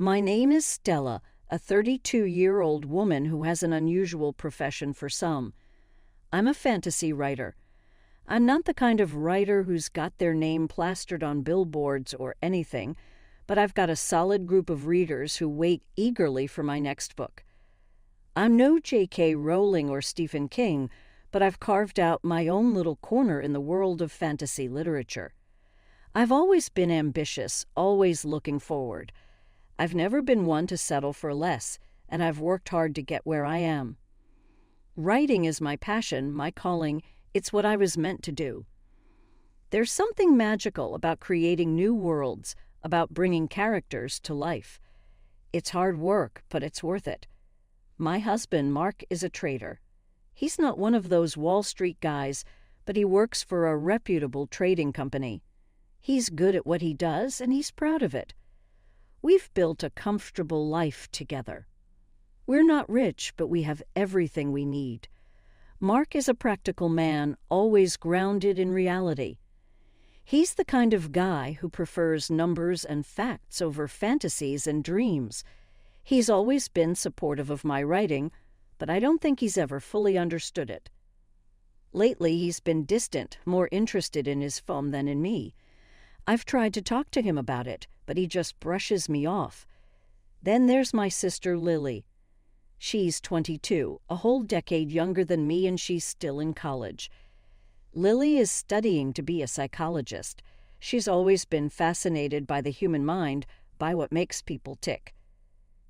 My name is Stella, a 32-year-old woman who has an unusual profession for some. I'm a fantasy writer. I'm not the kind of writer who's got their name plastered on billboards or anything, but I've got a solid group of readers who wait eagerly for my next book. I'm no J.K. Rowling or Stephen King, but I've carved out my own little corner in the world of fantasy literature. I've always been ambitious, always looking forward. I've never been one to settle for less, and I've worked hard to get where I am. Writing is my passion, my calling. It's what I was meant to do. There's something magical about creating new worlds, about bringing characters to life. It's hard work, but it's worth it. My husband, Mark, is a trader. He's not one of those Wall Street guys, but he works for a reputable trading company. He's good at what he does, and he's proud of it. We've built a comfortable life together. We're not rich, but we have everything we need. Mark is a practical man, always grounded in reality. He's the kind of guy who prefers numbers and facts over fantasies and dreams. He's always been supportive of my writing, but I don't think he's ever fully understood it. Lately, he's been distant, more interested in his phone than in me. I've tried to talk to him about it, but he just brushes me off. Then there's my sister Lily. She's 22, a whole decade younger than me, and she's still in college. Lily is studying to be a psychologist. She's always been fascinated by the human mind, by what makes people tick.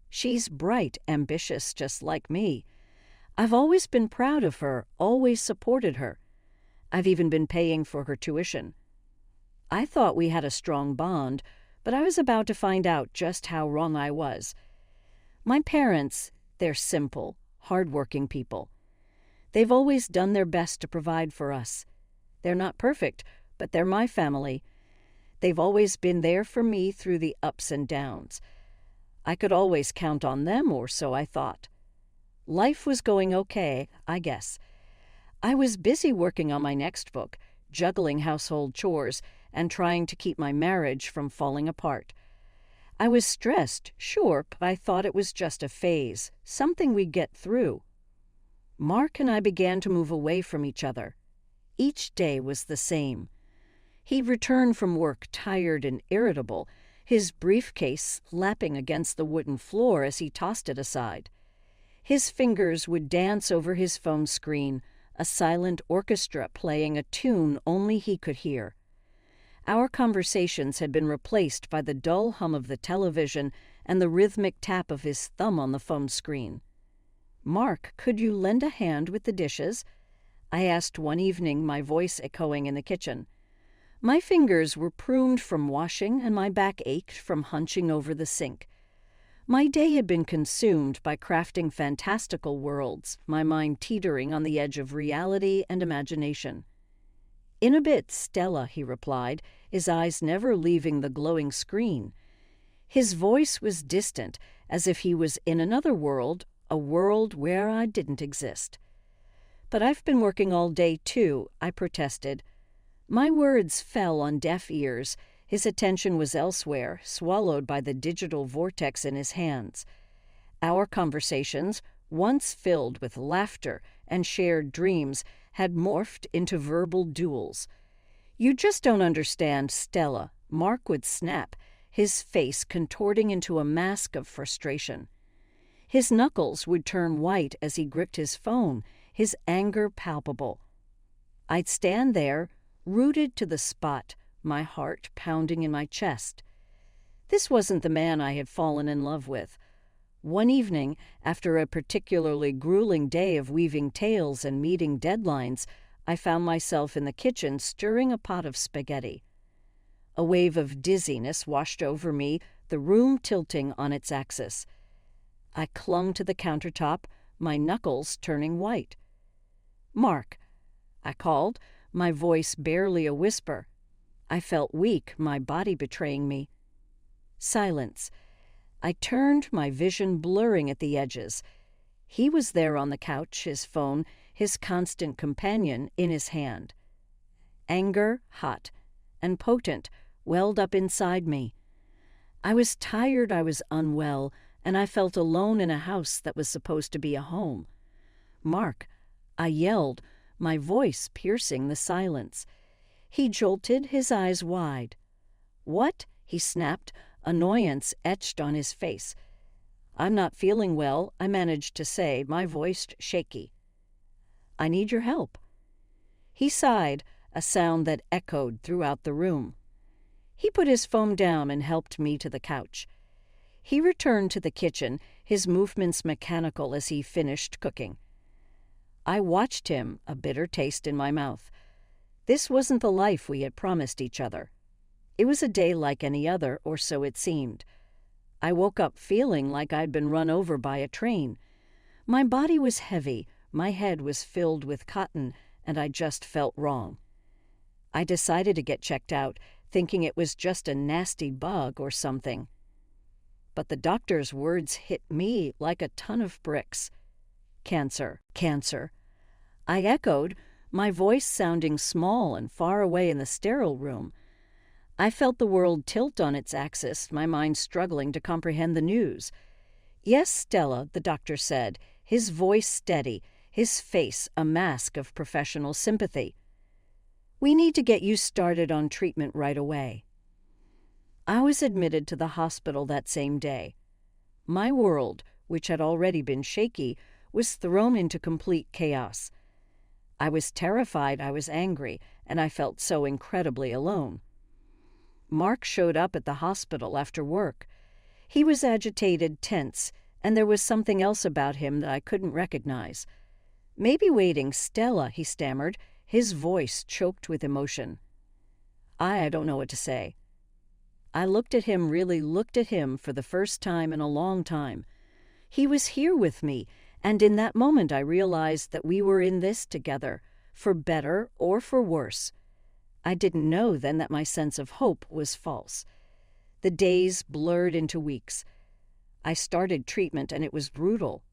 She's bright, ambitious, just like me. I've always been proud of her, always supported her. I've even been paying for her tuition. I thought we had a strong bond, but I was about to find out just how wrong I was. My parents, they're simple, hard-working people. They've always done their best to provide for us. They're not perfect, but they're my family. They've always been there for me through the ups and downs. I could always count on them, or so I thought. Life was going okay, I guess. I was busy working on my next book, juggling household chores, and trying to keep my marriage from falling apart. I was stressed, sure, but I thought it was just a phase, something we'd get through. Mark and I began to move away from each other. Each day was the same. He'd return from work tired and irritable, his briefcase slapping against the wooden floor as he tossed it aside. His fingers would dance over his phone screen, a silent orchestra playing a tune only he could hear. Our conversations had been replaced by the dull hum of the television and the rhythmic tap of his thumb on the phone screen. "Mark, could you lend a hand with the dishes?" I asked one evening, my voice echoing in the kitchen. My fingers were pruned from washing, and my back ached from hunching over the sink. My day had been consumed by crafting fantastical worlds, my mind teetering on the edge of reality and imagination. "In a bit, Stella," he replied, his eyes never leaving the glowing screen. His voice was distant, as if he was in another world, a world where I didn't exist. "But I've been working all day, too," I protested. My words fell on deaf ears. His attention was elsewhere, swallowed by the digital vortex in his hands. Our conversations, once filled with laughter and shared dreams, had morphed into verbal duels. "You just don't understand, Stella," Mark would snap, his face contorting into a mask of frustration. His knuckles would turn white as he gripped his phone, his anger palpable. I'd stand there, rooted to the spot, my heart pounding in my chest. This wasn't the man I had fallen in love with. One evening, after a particularly grueling day of weaving tales and meeting deadlines, I found myself in the kitchen stirring a pot of spaghetti. A wave of dizziness washed over me, the room tilting on its axis. I clung to the countertop, my knuckles turning white. "Mark," I called, my voice barely a whisper. I felt weak, my body betraying me. Silence. I turned, my vision blurring at the edges. He was there on the couch, his phone, his constant companion, in his hand. Anger, hot and potent, welled up inside me. I was tired, I was unwell, and I felt alone in a house that was supposed to be a home. "Mark," I yelled, my voice piercing the silence. He jolted, his eyes wide. "What?" he snapped, annoyance etched on his face. "I'm not feeling well," I managed to say, my voice shaky. "I need your help." He sighed, a sound that echoed throughout the room. He put his phone down and helped me to the couch. He returned to the kitchen, his movements mechanical as he finished cooking. I watched him, a bitter taste in my mouth. This wasn't the life we had promised each other. It was a day like any other, or so it seemed. I woke up feeling like I'd been run over by a train. My body was heavy, my head was filled with cotton, and I just felt wrong. I decided to get checked out, thinking it was just a nasty bug or something. But the doctor's words hit me like a ton of bricks. "Cancer, cancer." I echoed, my voice sounding small and far away in the sterile room. I felt the world tilt on its axis, my mind struggling to comprehend the news. "Yes, Stella," the doctor said, his voice steady, his face a mask of professional sympathy. "We need to get you started on treatment right away." I was admitted to the hospital that same day. My world, which had already been shaky, was thrown into complete chaos. I was terrified, I was angry, and I felt so incredibly alone. Mark showed up at the hospital after work. He was agitated, tense, and there was something else about him that I couldn't recognize. "Maybe waiting, Stella," he stammered, his voice choked with emotion. I don't know what to say. I really looked at him for the first time in a long time. He was here with me, and in that moment I realized that we were in this together, for better or for worse. I didn't know then that my sense of hope was false. The days blurred into weeks. I started treatment and it was brutal.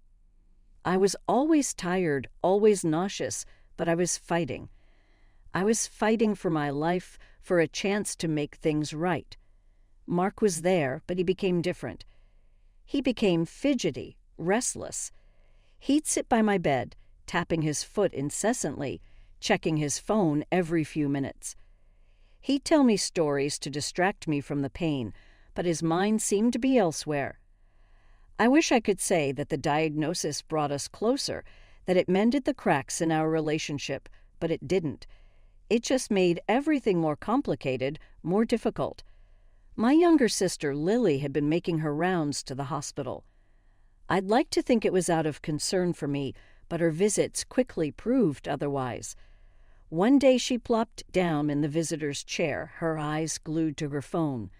I was always tired, always nauseous, but I was fighting. I was fighting for my life, for a chance to make things right. Mark was there, but he became different. He became fidgety, restless. He'd sit by my bed, tapping his foot incessantly, checking his phone every few minutes. He'd tell me stories to distract me from the pain, but his mind seemed to be elsewhere. I wish I could say that the diagnosis brought us closer, that it mended the cracks in our relationship, but it didn't. It just made everything more complicated, more difficult. My younger sister, Lily, had been making her rounds to the hospital. I'd like to think it was out of concern for me, but her visits quickly proved otherwise. One day she plopped down in the visitor's chair, her eyes glued to her phone.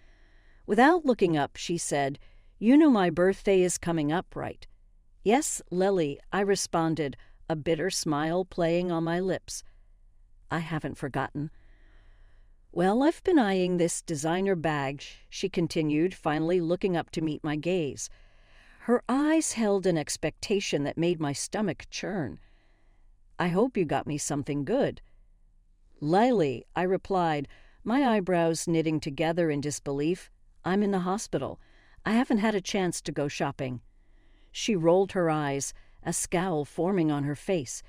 Without looking up, she said, "You know my birthday is coming up, right?" "Yes, Lily," I responded, a bitter smile playing on my lips. "I haven't forgotten." "Well, I've been eyeing this designer bag," she continued, finally looking up to meet my gaze. Her eyes held an expectation that made my stomach churn. "I hope you got me something good." "Lily," I replied, my eyebrows knitting together in disbelief, "I'm in the hospital. I haven't had a chance to go shopping." She rolled her eyes, a scowl forming on her face.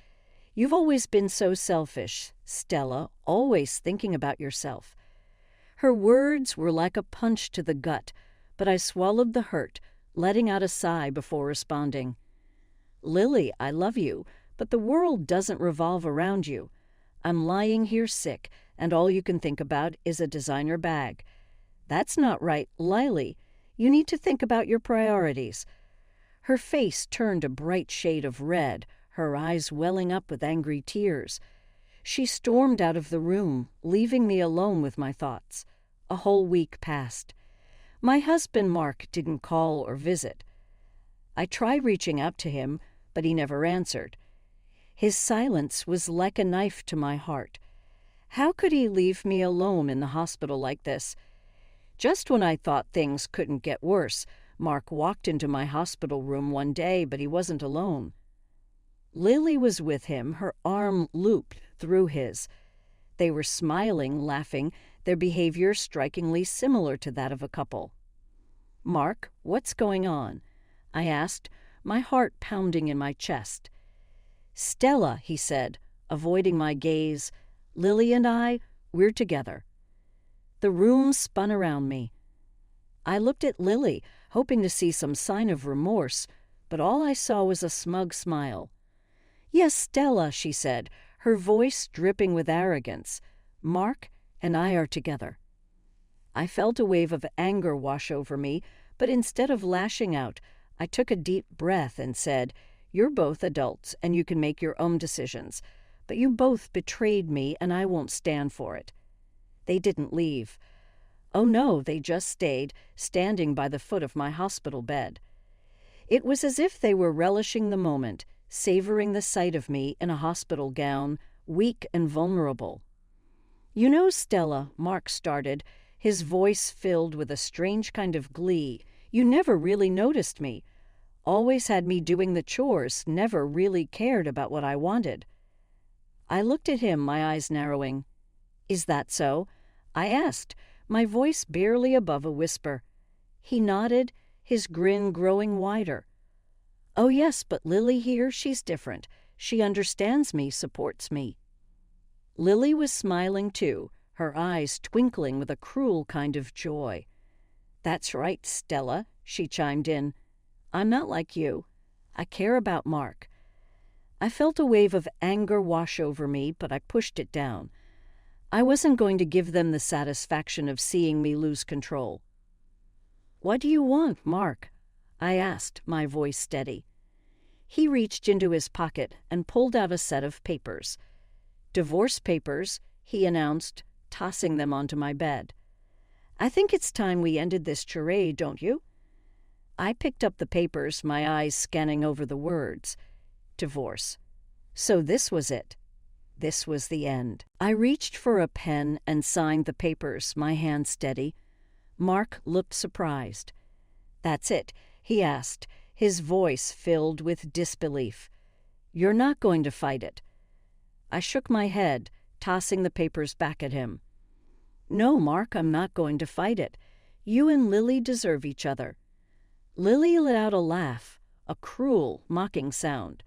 "You've always been so selfish, Stella, always thinking about yourself." Her words were like a punch to the gut, but I swallowed the hurt, letting out a sigh before responding. "Lily, I love you, but the world doesn't revolve around you. I'm lying here sick, and all you can think about is a designer bag. That's not right, Lily. You need to think about your priorities." Her face turned a bright shade of red, her eyes welling up with angry tears. She stormed out of the room, leaving me alone with my thoughts. A whole week passed. My husband, Mark, didn't call or visit. I tried reaching out to him, but he never answered. His silence was like a knife to my heart. How could he leave me alone in the hospital like this? Just when I thought things couldn't get worse, Mark walked into my hospital room one day, but he wasn't alone. Lily was with him, her arm looped through his. They were smiling, laughing, their behavior strikingly similar to that of a couple. "Mark, what's going on?" I asked, my heart pounding in my chest. "Stella," he said, avoiding my gaze. "Lily and I, we're together." The room spun around me. I looked at Lily, hoping to see some sign of remorse, but all I saw was a smug smile. "Yes, Stella," she said, her voice dripping with arrogance. "Mark and I are together." I felt a wave of anger wash over me, but instead of lashing out, I took a deep breath and said, "You're both adults and you can make your own decisions, but you both betrayed me and I won't stand for it." They didn't leave. Oh no, they just stayed, standing by the foot of my hospital bed. It was as if they were relishing the moment, savoring the sight of me in a hospital gown, weak and vulnerable. "You know, Stella," Mark started, his voice filled with a strange kind of glee, "you never really noticed me. Always had me doing the chores, never really cared about what I wanted." I looked at him, my eyes narrowing. "Is that so?" I asked, my voice barely above a whisper. He nodded, his grin growing wider. "Oh yes, but Lily here, she's different. She understands me, supports me." Lily was smiling too, her eyes twinkling with a cruel kind of joy. "That's right, Stella," she chimed in. "I'm not like you. I care about Mark." I felt a wave of anger wash over me, but I pushed it down. I wasn't going to give them the satisfaction of seeing me lose control. "What do you want, Mark?" I asked, my voice steady. He reached into his pocket and pulled out a set of papers. "Divorce papers," he announced, tossing them onto my bed. "I think it's time we ended this charade, don't you?" I picked up the papers, my eyes scanning over the words. Divorce. So this was it. This was the end. I reached for a pen and signed the papers, my hand steady. Mark looked surprised. "That's it?" he asked, his voice filled with disbelief. "You're not going to fight it?" I shook my head, tossing the papers back at him. "No, Mark, I'm not going to fight it. You and Lily deserve each other." Lily let out a laugh, a cruel, mocking sound.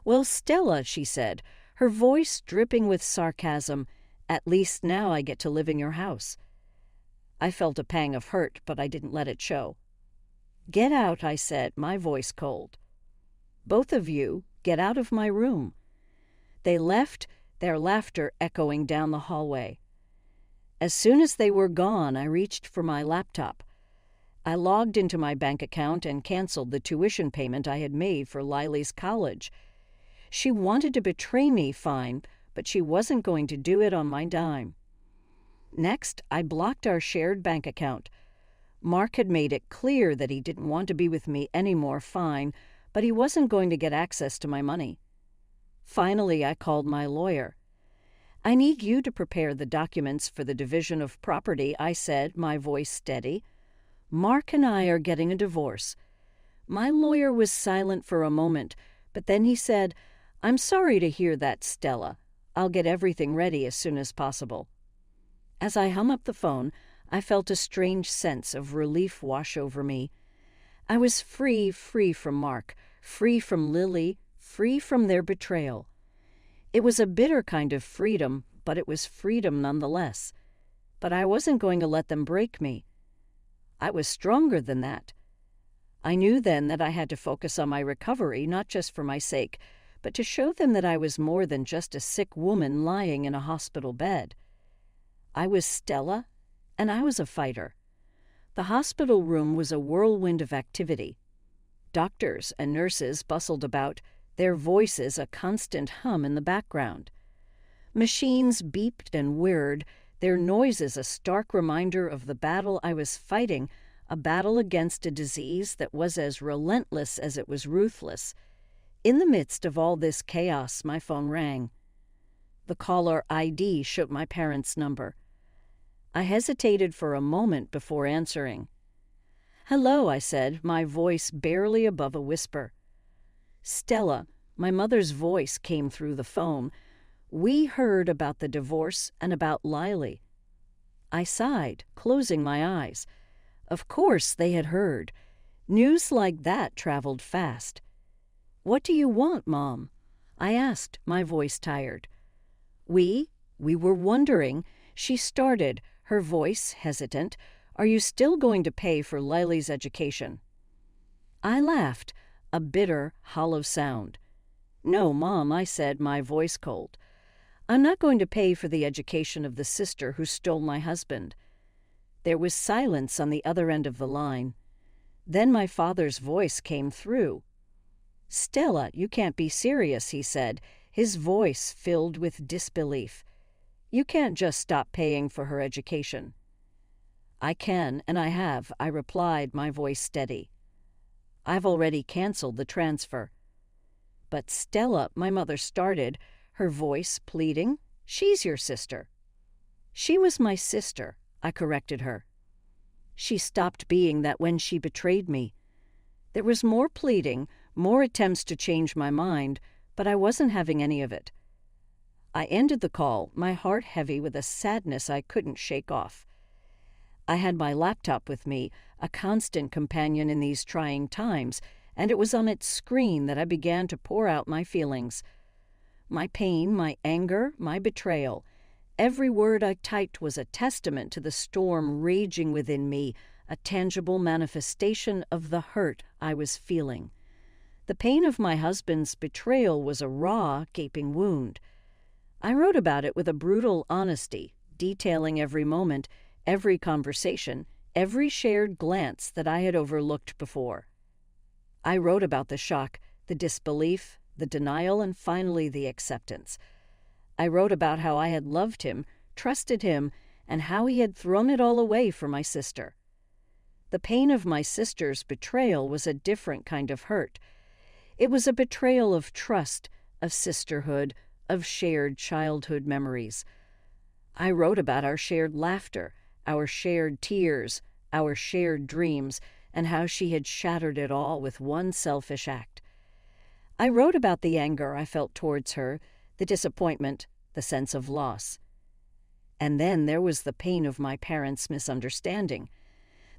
"Well, Stella," she said, her voice dripping with sarcasm, "at least now I get to live in your house." I felt a pang of hurt, but I didn't let it show. "Get out," I said, my voice cold. "Both of you, get out of my room." They left, their laughter echoing down the hallway. As soon as they were gone, I reached for my laptop. I logged into my bank account and canceled the tuition payment I had made for Lily's college. She wanted to betray me, fine, but she wasn't going to do it on my dime. Next, I blocked our shared bank account. Mark had made it clear that he didn't want to be with me anymore, fine, but he wasn't going to get access to my money. Finally, I called my lawyer. "I need you to prepare the documents for the division of property," I said, my voice steady. "Mark and I are getting a divorce." My lawyer was silent for a moment, but then he said, "I'm sorry to hear that, Stella. I'll get everything ready as soon as possible." As I hung up the phone, I felt a strange sense of relief wash over me. I was free from Mark, free from Lily, free from their betrayal. It was a bitter kind of freedom, but it was freedom nonetheless. But I wasn't going to let them break me. I was stronger than that. I knew then that I had to focus on my recovery, not just for my sake, but to show them that I was more than just a sick woman lying in a hospital bed. I was Stella, and I was a fighter. The hospital room was a whirlwind of activity. Doctors and nurses bustled about, their voices a constant hum in the background. Machines beeped and whirred, their noises a stark reminder of the battle I was fighting, a battle against a disease that was as relentless as it was ruthless. In the midst of all this chaos, my phone rang. The caller ID showed my parents' number. I hesitated for a moment before answering. "Hello," I said, my voice barely above a whisper. "Stella," my mother's voice came through the phone. "We heard about the divorce and about Lily." I sighed, closing my eyes. Of course they had heard. News like that traveled fast. "What do you want, Mom?" I asked, my voice tired. We were wondering," she started, her voice hesitant. "Are you still going to pay for Lily's education?" I laughed, a bitter, hollow sound. "No, Mom," I said, my voice cold. "I'm not going to pay for the education of the sister who stole my husband." There was silence on the other end of the line. Then my father's voice came through. "Stella, you can't be serious," he said, his voice filled with disbelief. "You can't just stop paying for her education." "I can, and I have," I replied, my voice steady. "I've already canceled the transfer." "But Stella," my mother started, her voice pleading, "she's your sister." "She was my sister," I corrected her. "She stopped being that when she betrayed me." There was more pleading, more attempts to change my mind, but I wasn't having any of it. I ended the call, my heart heavy with a sadness I couldn't shake off. I had my laptop with me, a constant companion in these trying times, and it was on its screen that I began to pour out my feelings. My pain, my anger, my betrayal. Every word I typed was a testament to the storm raging within me, a tangible manifestation of the hurt I was feeling. The pain of my husband's betrayal was a raw, gaping wound. I wrote about it with a brutal honesty, detailing every moment, every conversation, every shared glance that I had overlooked before. I wrote about the shock, the disbelief, the denial, and finally the acceptance. I wrote about how I had loved him, trusted him, and how he had thrown it all away for my sister. The pain of my sister's betrayal was a different kind of hurt. It was a betrayal of trust, of sisterhood, of shared childhood memories. I wrote about our shared laughter, our shared tears, our shared dreams, and how she had shattered it all with one selfish act. I wrote about the anger I felt towards her, the disappointment, the sense of loss. And then there was the pain of my parents' misunderstanding.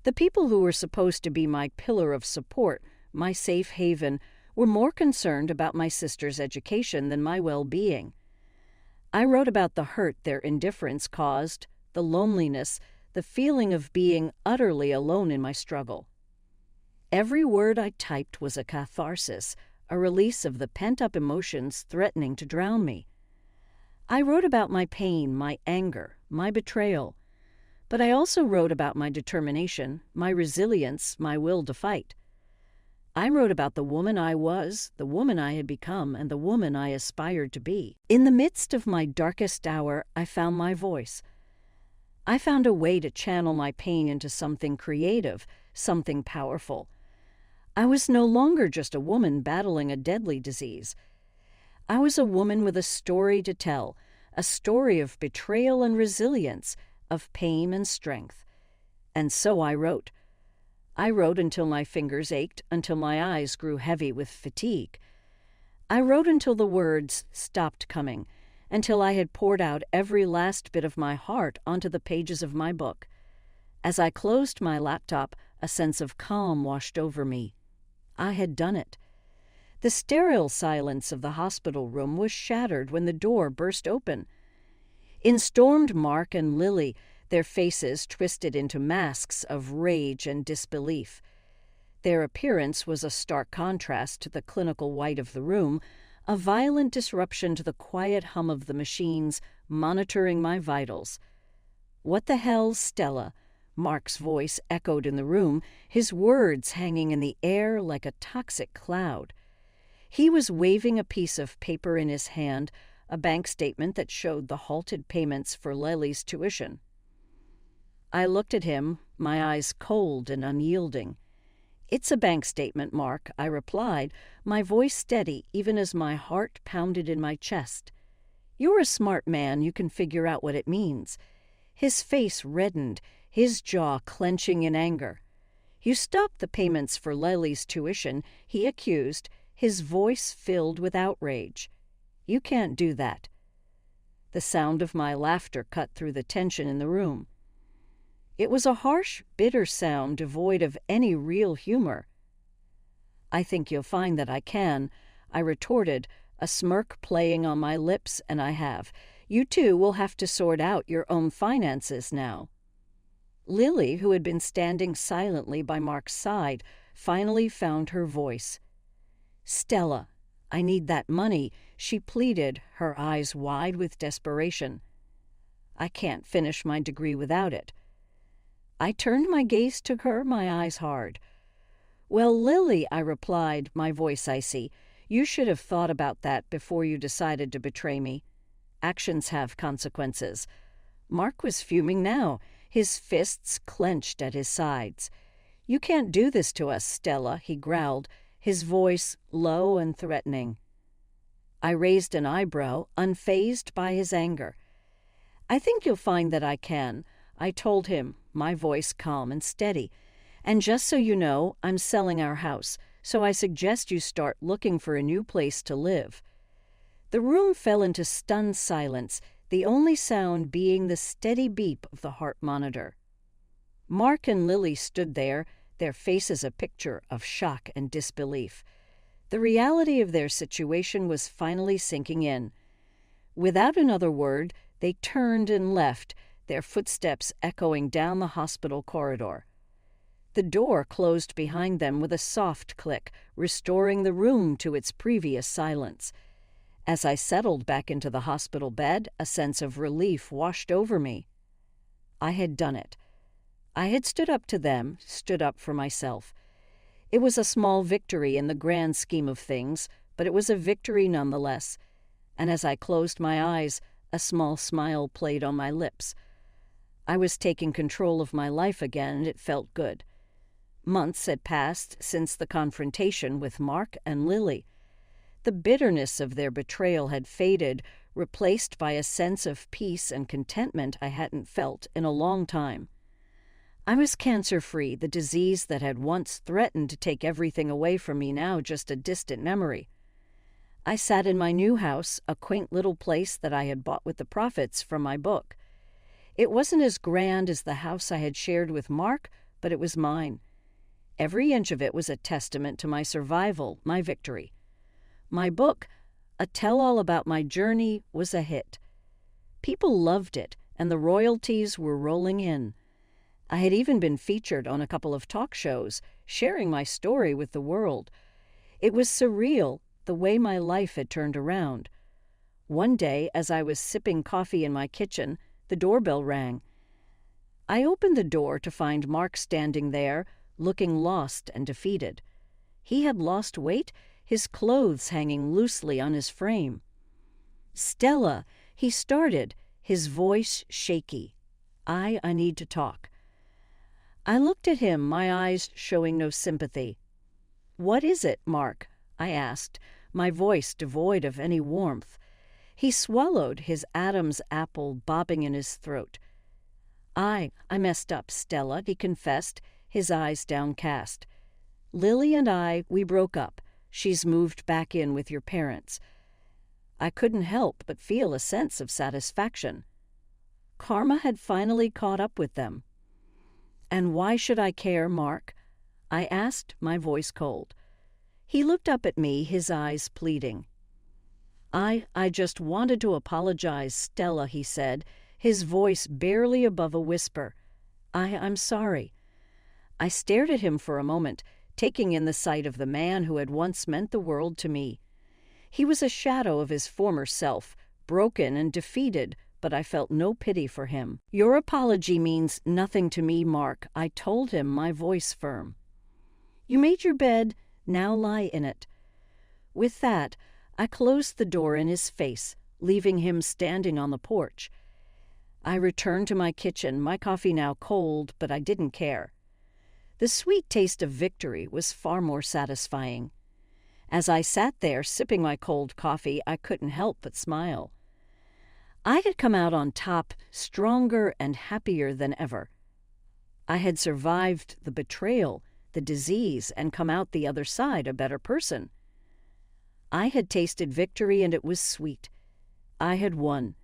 The people who were supposed to be my pillar of support, my safe haven, were more concerned about my sister's education than my well-being. I wrote about the hurt their indifference caused, the loneliness, the feeling of being utterly alone in my struggle. Every word I typed was a catharsis, a release of the pent-up emotions threatening to drown me. I wrote about my pain, my anger, my betrayal, but I also wrote about my determination, my resilience, my will to fight. I wrote about the woman I was, the woman I had become, and the woman I aspired to be. In the midst of my darkest hour, I found my voice. I found a way to channel my pain into something creative, something powerful. I was no longer just a woman battling a deadly disease. I was a woman with a story to tell, a story of betrayal and resilience, of pain and strength. And so I wrote. I wrote until my fingers ached, until my eyes grew heavy with fatigue. I wrote until the words stopped coming, until I had poured out every last bit of my heart onto the pages of my book. As I closed my laptop, a sense of calm washed over me. I had done it. The sterile silence of the hospital room was shattered when the door burst open. In stormed Mark and Lily, their faces twisted into masks of rage and disbelief. Their appearance was a stark contrast to the clinical white of the room, a violent disruption to the quiet hum of the machines monitoring my vitals. "What the hell, Stella?" Mark's voice echoed in the room, his words hanging in the air like a toxic cloud. He was waving a piece of paper in his hand, a bank statement that showed the halted payments for Lily's tuition. I looked at him, my eyes cold and unyielding. "It's a bank statement, Mark," I replied, my voice steady even as my heart pounded in my chest. "You're a smart man, you can figure out what it means." His face reddened, his jaw clenching in anger. "You stopped the payments for Lily's tuition," he accused, his voice filled with outrage. "You can't do that." The sound of my laughter cut through the tension in the room. It was a harsh, bitter sound devoid of any real humor. "I think you'll find that I can," I retorted, a smirk playing on my lips, and I have. "You two will have to sort out your own finances now." Lily, who had been standing silently by Mark's side, finally found her voice. "Stella, I need that money," she pleaded, her eyes wide with desperation. "I can't finish my degree without it." I turned my gaze to her, my eyes hard. "Well, Lily," I replied, my voice icy, "you should have thought about that before you decided to betray me. Actions have consequences." Mark was fuming now, his fists clenched at his sides. "You can't do this to us, Stella," he growled, his voice low and threatening. I raised an eyebrow, unfazed by his anger. "I think you'll find that I can," I told him, my voice calm and steady. "And just so you know, I'm selling our house, so I suggest you start looking for a new place to live." The room fell into stunned silence, the only sound being the steady beep of the heart monitor. Mark and Lily stood there, their faces a picture of shock and disbelief. The reality of their situation was finally sinking in. Without another word, they turned and left, their footsteps echoing down the hospital corridor. The door closed behind them with a soft click, restoring the room to its previous silence. As I settled back into the hospital bed, a sense of relief washed over me. I had done it. I had stood up to them, stood up for myself. It was a small victory in the grand scheme of things, but it was a victory nonetheless. And as I closed my eyes, a small smile played on my lips. I was taking control of my life again, and it felt good. Months had passed since the confrontation with Mark and Lily. The bitterness of their betrayal had faded, replaced by a sense of peace and contentment I hadn't felt in a long time. I was cancer-free, the disease that had once threatened to take everything away from me now just a distant memory. I sat in my new house, a quaint little place that I had bought with the profits from my book. It wasn't as grand as the house I had shared with Mark, but it was mine. Every inch of it was a testament to my survival, my victory. My book, a tell-all about my journey, was a hit. People loved it, and the royalties were rolling in. I had even been featured on a couple of talk shows, sharing my story with the world. It was surreal, the way my life had turned around. One day, as I was sipping coffee in my kitchen, the doorbell rang. I opened the door to find Mark standing there, looking lost and defeated. He had lost weight, his clothes hanging loosely on his frame. "Stella," he started, his voice shaky. I need to talk." I looked at him, my eyes showing no sympathy. "What is it, Mark?" I asked, my voice devoid of any warmth. He swallowed, his Adam's apple bobbing in his throat. I messed up, Stella," he confessed, his eyes downcast. "Lily and we broke up. She's moved back in with your parents." I couldn't help but feel a sense of satisfaction. Karma had finally caught up with them. "And why should I care, Mark?" I asked, my voice cold. He looked up at me, his eyes pleading. I just wanted to apologize, Stella," he said, his voice barely above a whisper. I'm sorry." I stared at him for a moment, taking in the sight of the man who had once meant the world to me. He was a shadow of his former self, broken and defeated, but I felt no pity for him. "Your apology means nothing to me, Mark," I told him, my voice firm. "You made your bed, now lie in it." With that, I closed the door in his face, leaving him standing on the porch. I returned to my kitchen, my coffee now cold, but I didn't care. The sweet taste of victory was far more satisfying. As I sat there sipping my cold coffee, I couldn't help but smile. I had come out on top, stronger and happier than ever. I had survived the betrayal, the disease, and come out the other side a better person. I had tasted victory, and it was sweet. I had won.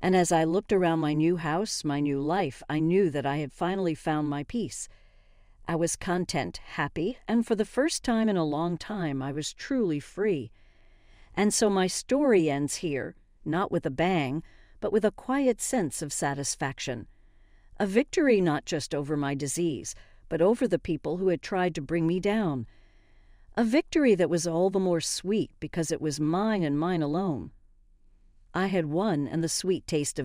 And as I looked around my new house, my new life, I knew that I had finally found my peace. I was content, happy, and for the first time in a long time, I was truly free. And so my story ends here, not with a bang, but with a quiet sense of satisfaction. A victory not just over my disease, but over the people who had tried to bring me down. A victory that was all the more sweet because it was mine and mine alone. I had won, and the sweet taste of